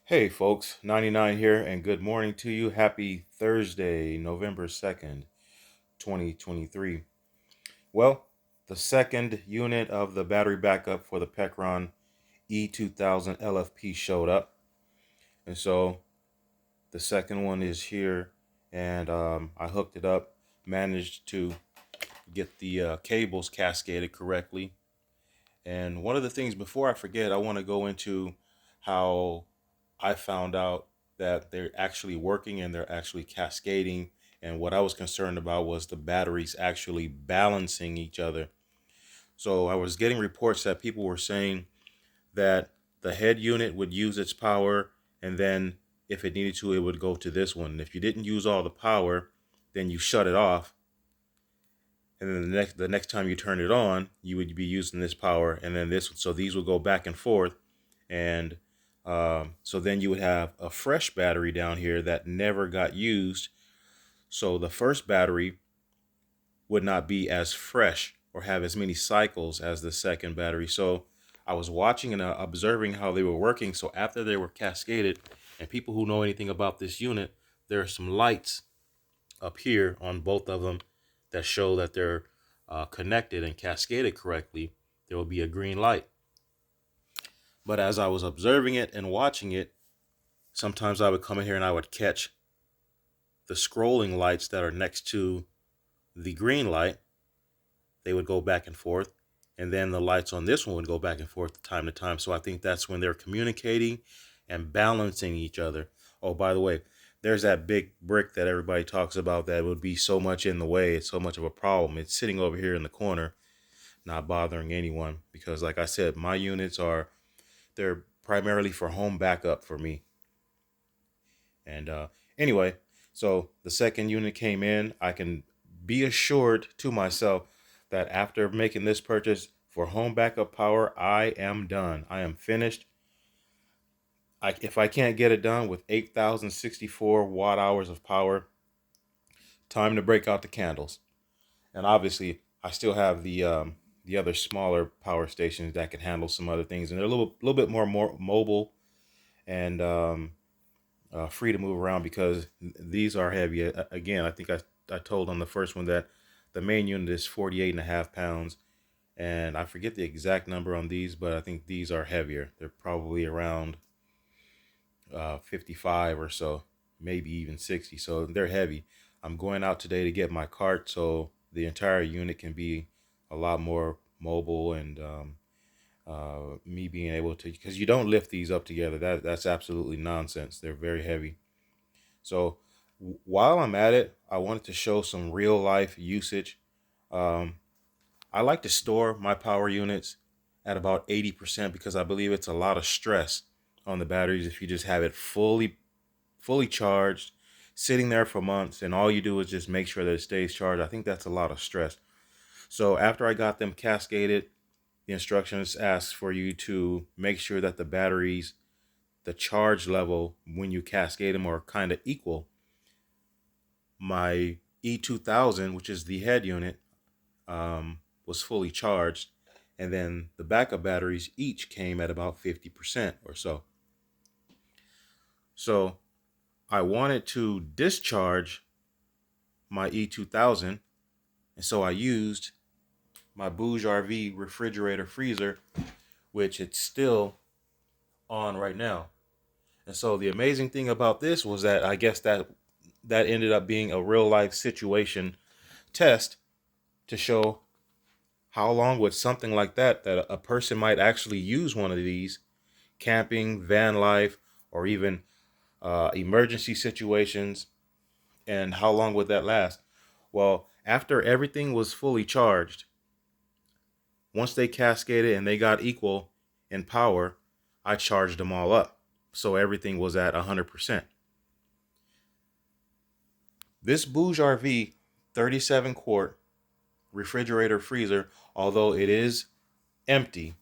Hey folks, 99 here, and good morning to you. Happy Thursday, November 2nd, 2023. Well, the second unit of the battery backup for the PECRON E2000LFP showed up. And so the second one is here, and I hooked it up, managed to get the cables cascaded correctly. And one of the things, before I forget, I want to go into how I found out that they're actually working and they're actually cascading. And what I was concerned about was the batteries actually balancing each other. So I was getting reports that people were saying that the head unit would use its power, and then if it needed to, it would go to this one. And if you didn't use all the power, then you shut it off, and then the next time you turn it on, you would be using this power, and then this. So these would go back and forth, and so then you would have a fresh battery down here that never got used. So the first battery would not be as fresh or have as many cycles as the second battery. So I was watching and observing how they were working. So after they were cascaded, and people who know anything about this unit, there are some lights up here on both of them that show that they're connected and cascaded correctly. There will be a green light. But as I was observing it and watching it, sometimes I would come in here and I would catch the scrolling lights that are next to the green light. They would go back and forth. And then the lights on this one would go back and forth time to time. So I think that's when they're communicating and balancing each other. Oh, by the way, there's that big brick that everybody talks about that would be so much in the way. It's so much of a problem. It's sitting over here in the corner, not bothering anyone. Because like I said, my units they're primarily for home backup for me. And anyway, so the second unit came in. I can be assured to myself that after making this purchase for home backup power, I am done. I am finished. If I can't get it done with 8,064 watt hours of power, time to break out the candles. And obviously, I still have the other smaller power stations that can handle some other things, and they're a little bit more mobile and free to move around, because these are heavy. Again, I think I told on the first one that the main unit is 48 and a half pounds, and I forget the exact number on these, but I think these are heavier. They're probably around 55 or so, maybe even 60. So they're heavy. I'm going out today to get my cart, so the entire unit can be a lot more mobile, and me being able to, because you don't lift these up together. That's absolutely nonsense. They're very heavy. So while I'm at it, I wanted to show some real life usage. Um, I like to store my power units at about 80% because I believe it's a lot of stress on the batteries if you just have it fully charged, sitting there for months, and all you do is just make sure that it stays charged. I think that's a lot of stress. So after I got them cascaded, the instructions ask for you to make sure that the batteries, the charge level when you cascade them, are kind of equal. My E2000, which is the head unit, was fully charged, and then the backup batteries each came at about 50% or so. So I wanted to discharge my E2000, and so I used my Bouge RV refrigerator freezer, which it's still on right now. And so the amazing thing about this was that I guess that ended up being a real life situation test to show how long would something like that a person might actually use one of these, camping, van life, or even emergency situations, and how long would that last? Well, after everything was fully charged, once they cascaded and they got equal in power, I charged them all up. So everything was at 100%. This Bouge RV 37 quart refrigerator freezer, although it is empty,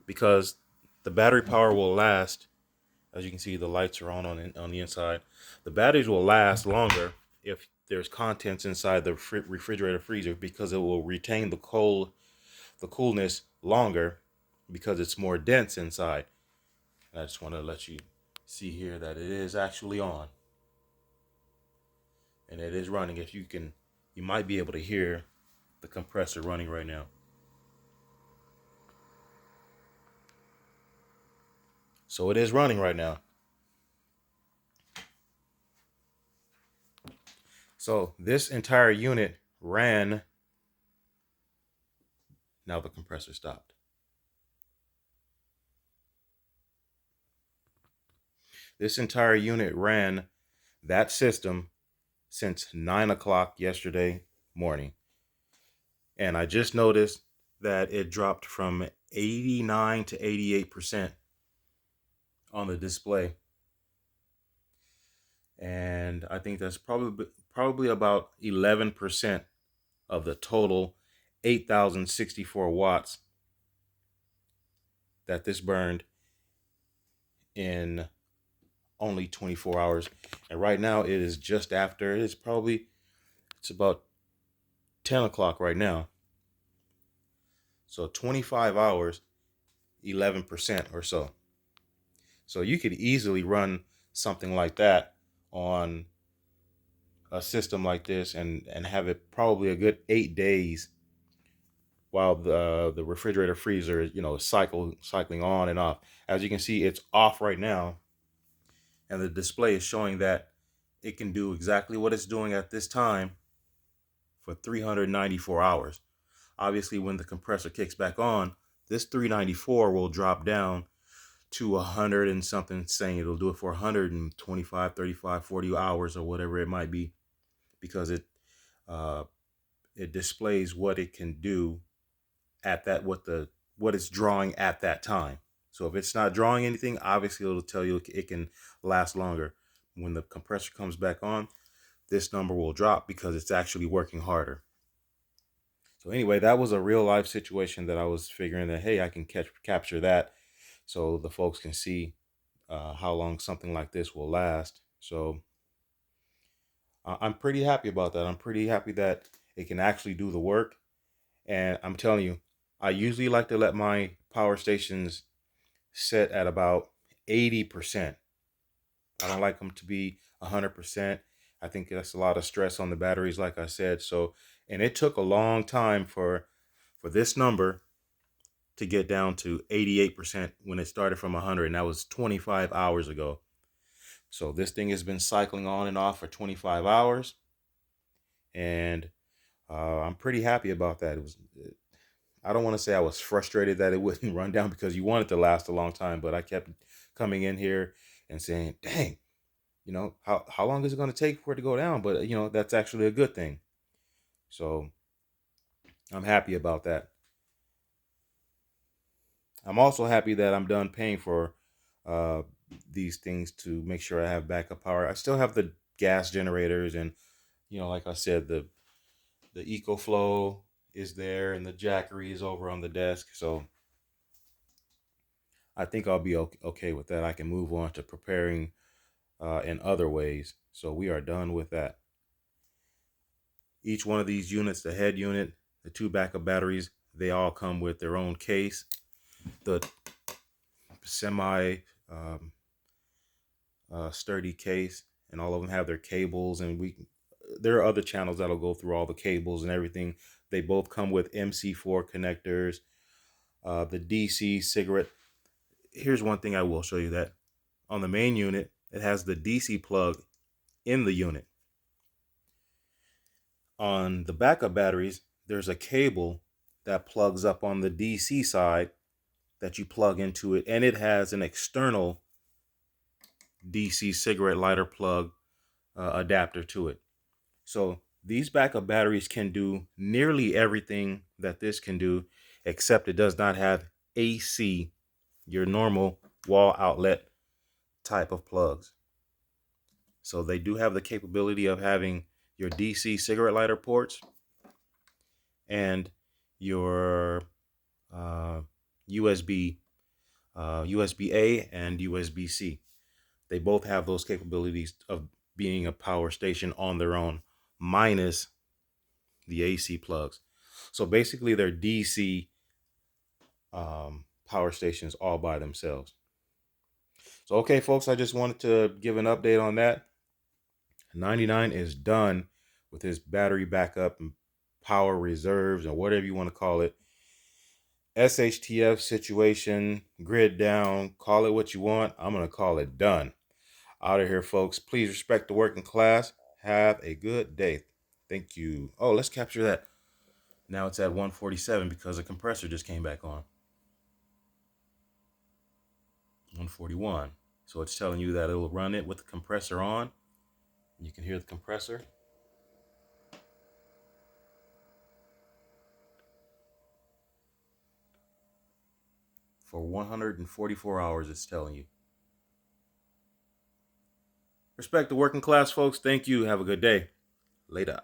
because the battery power will last, as you can see the lights are on the inside, the batteries will last longer if there's contents inside the refrigerator freezer, because it will retain the coolness longer because it's more dense inside. And I just want to let you see here that it is actually on and it is running. If you can, you might be able to hear the compressor running right now. So it is running right now. So this entire unit ran. Now the compressor stopped. This entire unit ran that system since 9 o'clock yesterday morning. And I just noticed that it dropped from 89 to 88% on the display. And I think that's probably about 11% of the total 8,064 watts that this burned in only 24 hours. And right now it is just after, it's about 10 o'clock right now. So 25 hours, 11% or so. So you could easily run something like that on a system like this and have it probably a good 8 days while the refrigerator freezer is, cycling on and off. As you can see, it's off right now, and the display is showing that it can do exactly what it's doing at this time for 394 hours. Obviously, when the compressor kicks back on, this 394 will drop down to 100 and something, saying it'll do it for 125, 35, 40 hours or whatever it might be, because it displays what it can do at that, what it's drawing at that time. So if it's not drawing anything, obviously it'll tell you it can last longer. When the compressor comes back on, this number will drop because it's actually working harder. So anyway, that was a real life situation that I was figuring that, hey, I can capture that so the folks can see how long something like this will last. So I'm pretty happy about that. I'm pretty happy that it can actually do the work. And I'm telling you, I usually like to let my power stations set at about 80%. I don't like them to be 100%. I think that's a lot of stress on the batteries, like I said. So, and it took a long time for this number to get down to 88% when it started from 100, and that was 25 hours ago. So this thing has been cycling on and off for 25 hours, and I'm pretty happy about that. I don't want to say I was frustrated that it wouldn't run down, because you want it to last a long time, but I kept coming in here and saying, dang, how long is it going to take for it to go down? But, that's actually a good thing. So I'm happy about that. I'm also happy that I'm done paying for uh, these things to make sure I have backup power. I still have the gas generators, and, like I said, the EcoFlow is there and the Jackery is over on the desk. So I think I'll be okay with that. I can move on to preparing in other ways. So we are done with that. Each one of these units, the head unit, the two backup batteries, they all come with their own case. The semi sturdy case, and all of them have their cables, and there are other channels that'll go through all the cables and everything. They both come with MC4 connectors, the DC cigarette. Here's one thing I will show you, that on the main unit, it has the DC plug in the unit. On the backup batteries, there's a cable that plugs up on the DC side that you plug into it, and it has an external DC cigarette lighter plug adapter to it. So these backup batteries can do nearly everything that this can do, except it does not have AC, your normal wall outlet type of plugs. So they do have the capability of having your DC cigarette lighter ports and your USB, USB-A and USB-C. They both have those capabilities of being a power station on their own, minus the AC plugs. So basically they're DC power stations all by themselves. So, okay, folks, I just wanted to give an update on that. 99 is done with his battery backup and power reserves, or whatever you want to call it. SHTF situation, grid down, call it what you want. I'm going to call it done. Out of here, folks. Please respect the working class. Have a good day. Thank you. Oh, let's capture that. Now it's at 147 because the compressor just came back on. 141. So it's telling you that it'll run it with the compressor on. You can hear the compressor. For 144 hours, it's telling you. Respect the working class, folks. Thank you. Have a good day. Later.